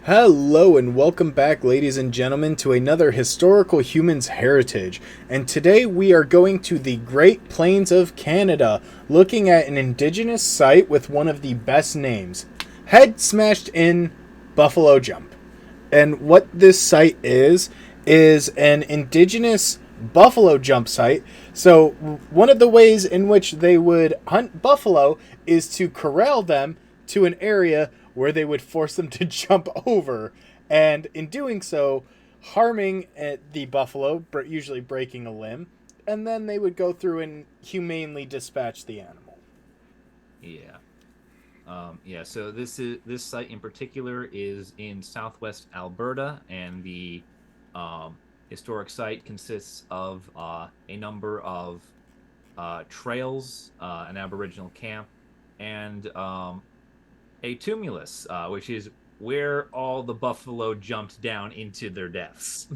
Hello and welcome back, ladies and gentlemen, to another Historical Humans Heritage. And today we are going to the Great Plains of Canada, looking at an indigenous site with one of the best names, Head Smashed in Buffalo Jump. And what this site is an indigenous buffalo jump site. So one of the ways in which they would hunt buffalo is to corral them to an area where they would force them to jump over, and in doing so, harming the buffalo, usually breaking a limb, and then they would go through and humanely dispatch the animal. Yeah. So this site in particular is in southwest Alberta, and the historic site consists of a number of trails, an Aboriginal camp, and a tumulus, which is where all the buffalo jumped down into their deaths.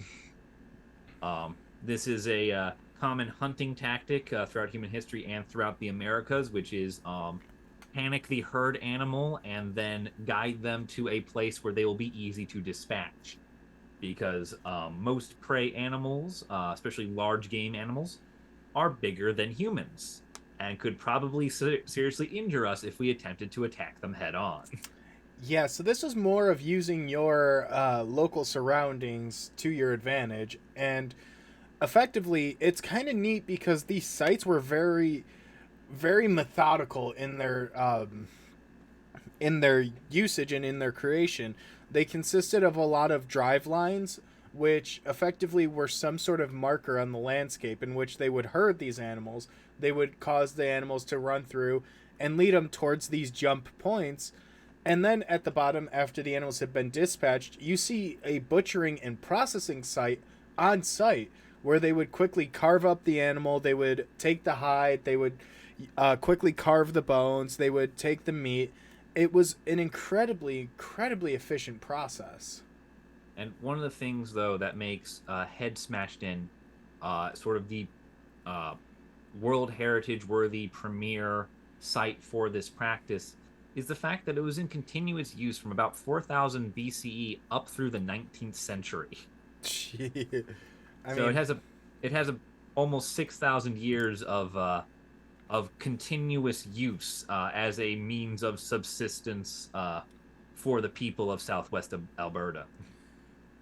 This is a common hunting tactic throughout human history and throughout the Americas, which is panic the herd animal and then guide them to a place where they will be easy to dispatch. Because most prey animals, especially large game animals, are bigger than humans and could probably seriously injure us if we attempted to attack them head on. Yeah, so this was more of using your local surroundings to your advantage, and effectively, it's kind of neat because these sites were very methodical in their usage and in their creation. They consisted of a lot of drive lines, which effectively were some sort of marker on the landscape in which they would herd these animals. They would cause the animals to run through and lead them towards these jump points. And then at the bottom, after the animals have been dispatched, you see a butchering and processing site on site where they would quickly carve up the animal. They would take the hide. They would quickly carve the bones. They would take the meat. It was an incredibly efficient process. And one of the things, though, that makes Head Smashed In sort of the uh, World Heritage worthy premier site for this practice is the fact that it was in continuous use from about 4000 BCE up through the 19th century. Gee. I So mean, it has a almost 6,000 years of continuous use as a means of subsistence for the people of southwest Alberta.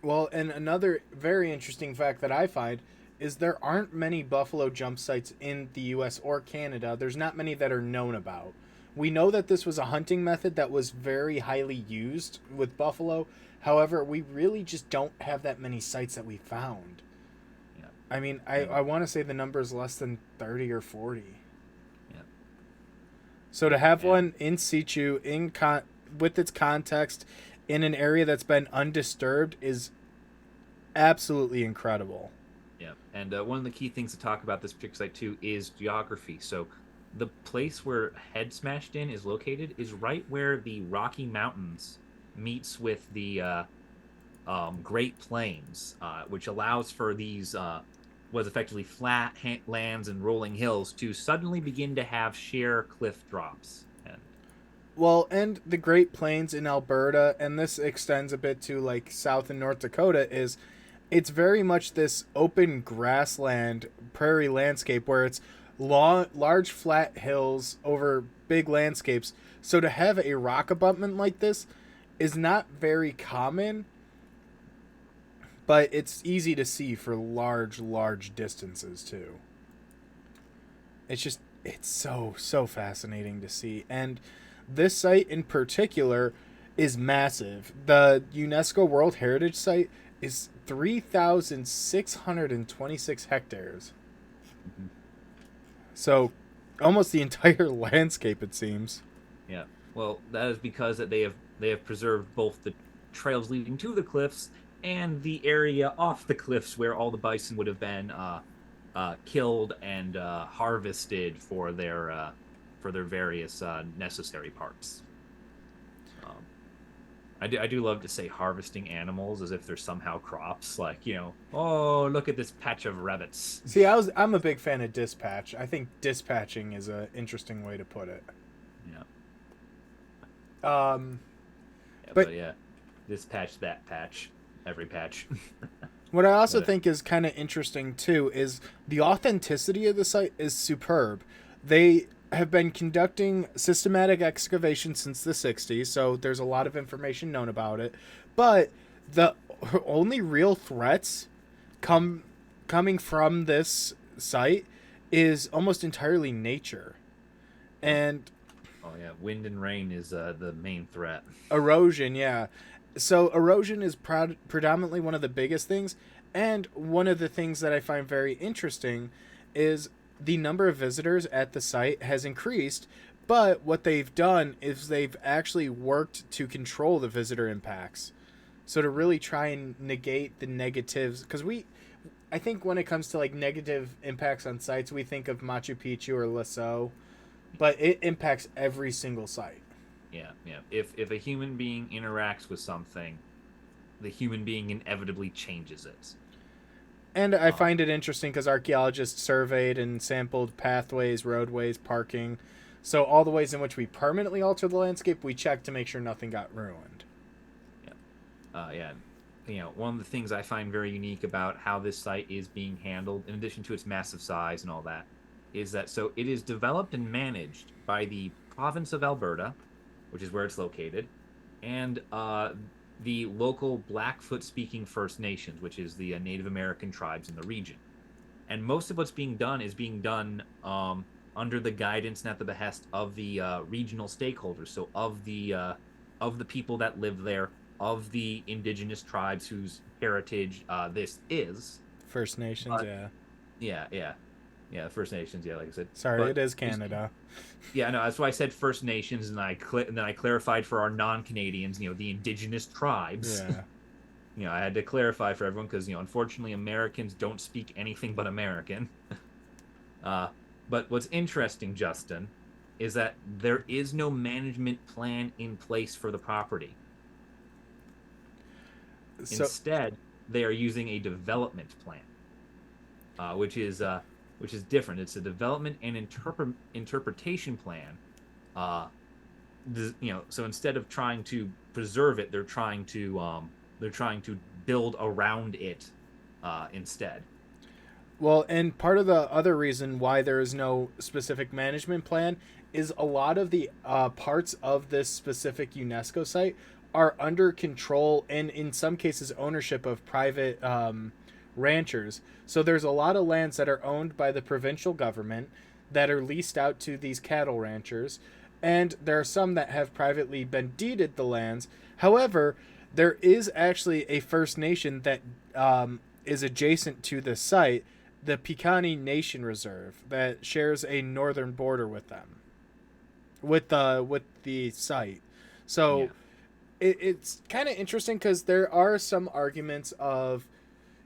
well, and another very interesting fact that I find is there aren't many buffalo jump sites in the US or Canada. There's not many that are known about. We know that this was a hunting method that was very highly used with buffalo. However, we really just don't have that many sites that we found. Yeah, I mean, and I want to say the number is less than 30 or 40. yeah, So to have and one in situ, with its context, in an area that's been undisturbed is absolutely incredible. yeah, and one of the key things to talk about this particular site too is geography. So the place where Head Smashed In is located is right where the Rocky Mountains meets with the Great Plains, which allows for these was effectively flat lands and rolling hills to suddenly begin to have sheer cliff drops. And Well, and the Great Plains in Alberta, and this extends a bit to like South and North Dakota, is it's very much this open grassland prairie landscape where it's large flat hills over big landscapes. So to have a rock abutment like this is not very common, but it's easy to see for large distances too. It's so fascinating to see. And this site in particular is massive. The UNESCO World Heritage Site is 3,626 hectares. mhm, So almost the entire landscape, it seems. yeah, well, that is because that they have preserved both the trails leading to the cliffs and the area off the cliffs where all the bison would have been killed and harvested for their various necessary parts. Um, I do love to say harvesting animals as if they're somehow crops. Like, oh, look at this patch of rabbits. See, I'm a big fan of dispatch. I think dispatching is an interesting way to put it. Yeah, Um, yeah, but but yeah, this patch, that patch, every patch. What I also But think is kind of interesting too is the authenticity of the site is superb. They have been conducting systematic excavation since the 60s, so there's a lot of information known about it. But the only real threats come coming from this site is almost entirely nature. oh, And oh yeah, wind and rain is the main threat. erosion, yeah. So erosion is predominantly one of the biggest things, and one of the things that I find very interesting is the number of visitors at the site has increased, but what they've done is they've actually worked to control the visitor impacts. So to really try and negate the negatives, because I think when it comes to like negative impacts on sites, we think of Machu Picchu or Lasso, but it impacts every single site. Yeah, yeah. If a human being interacts with something, the human being inevitably changes it. And I Um, find it interesting because archaeologists surveyed and sampled pathways, roadways, parking. So all the ways in which we permanently alter the landscape, we check to make sure nothing got ruined. yeah, yeah. One of the things I find very unique about how this site is being handled, in addition to its massive size and all that, is that so it is developed and managed by the province of Alberta, which is where it's located, and the local Blackfoot speaking First Nations, which is the Native American tribes in the region. And most of what's being done is being done under the guidance and at the behest of the regional stakeholders, so of the people that live there, of the indigenous tribes whose heritage this is. First Nations, But yeah. yeah, yeah, yeah, First Nations, yeah, like I said. Sorry, But it is Canada. yeah, no, that's why I said First Nations, and and then I clarified for our non-Canadians, the indigenous tribes. Yeah. I had to clarify for everyone because unfortunately Americans don't speak anything but American. Uh, but what's interesting, Justin, is that there is no management plan in place for the property. So, Instead, they are using a development plan, which is different. It's a development and interpretation plan. Uh, so instead of trying to preserve it, they're trying to build around it instead. well, and part of the other reason why there is no specific management plan is a lot of the parts of this specific UNESCO site are under control and in some cases ownership of private ranchers. So there's a lot of lands that are owned by the provincial government that are leased out to these cattle ranchers, and there are some that have privately been deeded the lands. However, there is actually a First Nation that is adjacent to the site, the Piikani Nation Reserve, that shares a northern border with them, with the site. So Yeah, it's kind of interesting because there are some arguments of,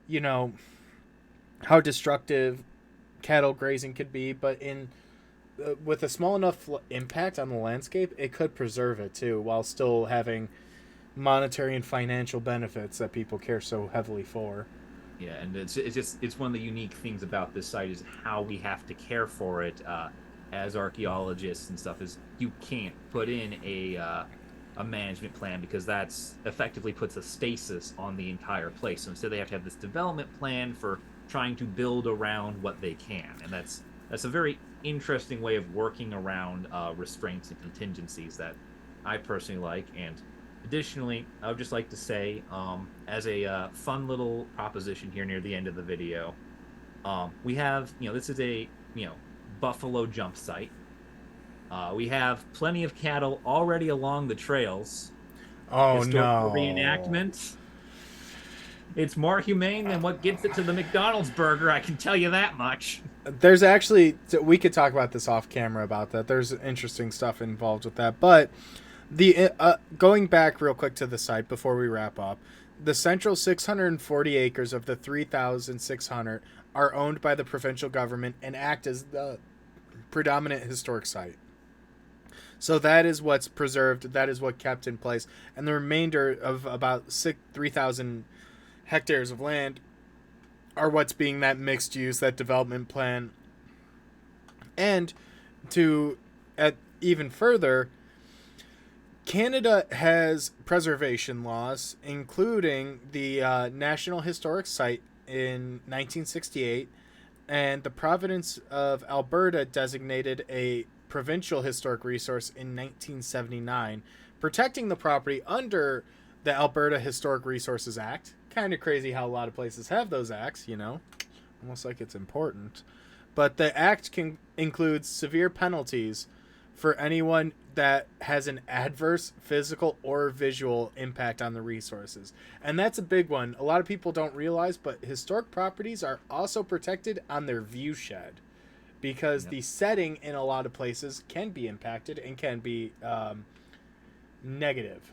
you know, how destructive cattle grazing could be, but in with a small enough impact on the landscape, it could preserve it too, while still having monetary and financial benefits that people care so heavily for. yeah, and it's one of the unique things about this site is how we have to care for it as archaeologists and stuff. Is you can't put in a management plan because that's effectively puts a stasis on the entire place. So instead, they have to have this development plan for trying to build around what they can, and that's a very interesting way of working around restraints and contingencies that I personally like. And additionally, I would just like to say, as a fun little proposition here near the end of the video, we have, this is a, buffalo jump site. We have plenty of cattle already along the trails. Oh Historical no. reenactment. It's more humane than what gets it to the McDonald's burger, I can tell you that much. There's actually, we could talk about this off camera about that. There's interesting stuff involved with that. But the going back real quick to the site before we wrap up, the central 640 acres of the 3,600 are owned by the provincial government and act as the predominant historic site. So that is what's preserved. That is what kept in place, and the remainder of about 3,000 hectares of land are what's being that mixed use, that development plan, and to at even further, Canada has preservation laws, including the National Historic Site in 1968, and the province of Alberta designated a provincial historic resource in 1979, protecting the property under the Alberta Historic Resources Act. Kind of crazy how a lot of places have those acts, you know, almost like it's important. But the act can includes severe penalties for anyone that has an adverse physical or visual impact on the resources. And that's a big one. A lot of people don't realize, but historic properties are also protected on their view shed because Yep. the setting in a lot of places can be impacted and can be negative.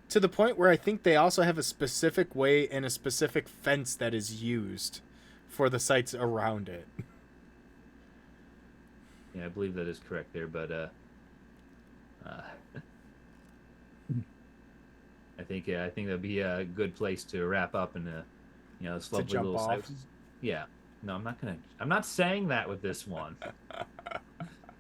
To the point where I think they also have a specific way and a specific fence that is used for the sites around it. Yeah, I believe that is correct there, but uh I think that'd be a good place to wrap up in this To lovely jump little site. off. Yeah. No, I'm not saying that with this one. I'm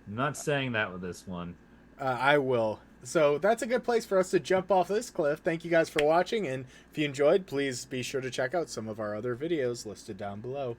not saying that with this one. I will. So that's a good place for us to jump off this cliff. Thank you guys for watching, and if you enjoyed, please be sure to check out some of our other videos listed down below.